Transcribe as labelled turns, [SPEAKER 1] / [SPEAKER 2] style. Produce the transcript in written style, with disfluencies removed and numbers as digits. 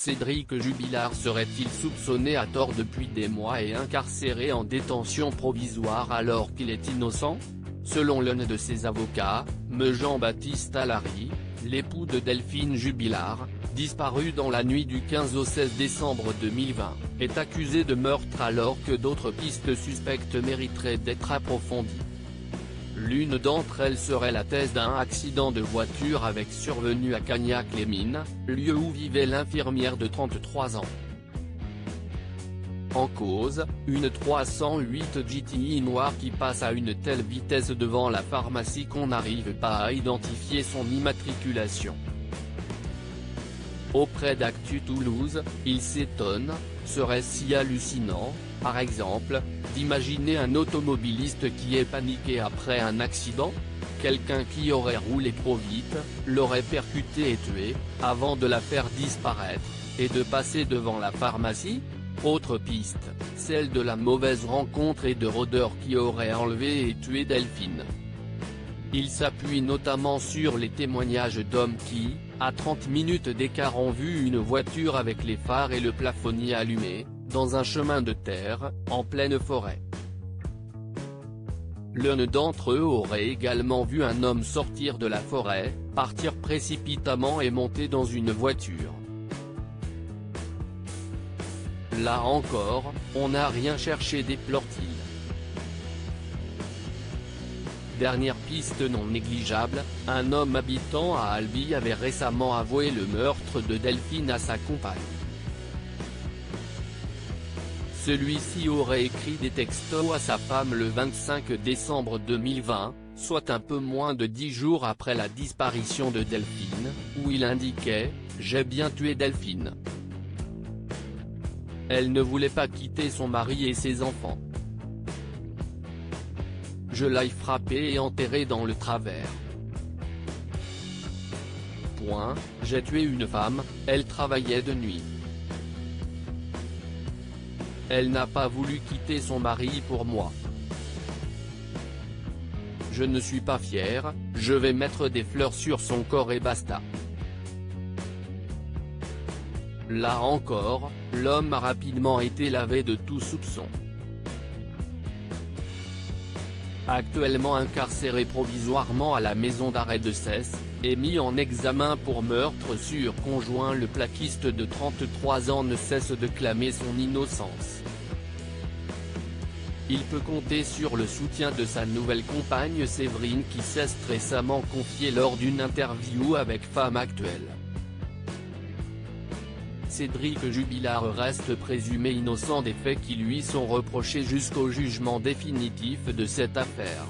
[SPEAKER 1] Cédric Jubilard serait-il soupçonné à tort depuis des mois et incarcéré en détention provisoire alors qu'il est innocent? Selon l'un de ses avocats, me Jean-Baptiste Allary, l'époux de Delphine Jubilard, disparu dans la nuit du 15 au 16 décembre 2020, est accusé de meurtre alors que d'autres pistes suspectes mériteraient d'être approfondies. L'une d'entre elles serait la thèse d'un accident de voiture avec survenu à Cagnac-les-Mines, lieu où vivait l'infirmière de 33 ans. En cause, une 308 GTI noire qui passe à une telle vitesse devant la pharmacie qu'on n'arrive pas à identifier son immatriculation. Auprès d'Actu Toulouse, il s'étonne, serait-ce si hallucinant, par exemple, d'imaginer un automobiliste qui est paniqué après un accident? Quelqu'un qui aurait roulé trop vite, l'aurait percuté et tué, avant de la faire disparaître, et de passer devant la pharmacie? Autre piste, celle de la mauvaise rencontre et de rôdeurs qui auraient enlevé et tué Delphine. Il s'appuie notamment sur les témoignages d'hommes qui, à 30 minutes d'écart ont vu une voiture avec les phares et le plafonnier allumés, dans un chemin de terre, en pleine forêt. L'un d'entre eux aurait également vu un homme sortir de la forêt, partir précipitamment et monter dans une voiture. Là encore, on n'a rien cherché, déplore-t-il. Dernière piste non négligeable, un homme habitant à Albi avait récemment avoué le meurtre de Delphine à sa compagne. Celui-ci aurait écrit des textos à sa femme le 25 décembre 2020, soit un peu moins de 10 jours après la disparition de Delphine, où il indiquait « J'ai bien tué Delphine. Elle ne voulait pas quitter son mari et ses enfants. Je l'ai frappée et enterrée dans le travers. Point, j'ai tué une femme, elle travaillait de nuit. Elle n'a pas voulu quitter son mari pour moi. Je ne suis pas fier, je vais mettre des fleurs sur son corps et basta. » Là encore, l'homme a rapidement été lavé de tout soupçon. Actuellement incarcéré provisoirement à la maison d'arrêt de Cesse, et mis en examen pour meurtre sur conjoint, le plaquiste de 33 ans ne cesse de clamer son innocence. Il peut compter sur le soutien de sa nouvelle compagne Séverine qui s'est récemment confiée lors d'une interview avec Femme Actuelle. Cédric Jubilard reste présumé innocent des faits qui lui sont reprochés jusqu'au jugement définitif de cette affaire.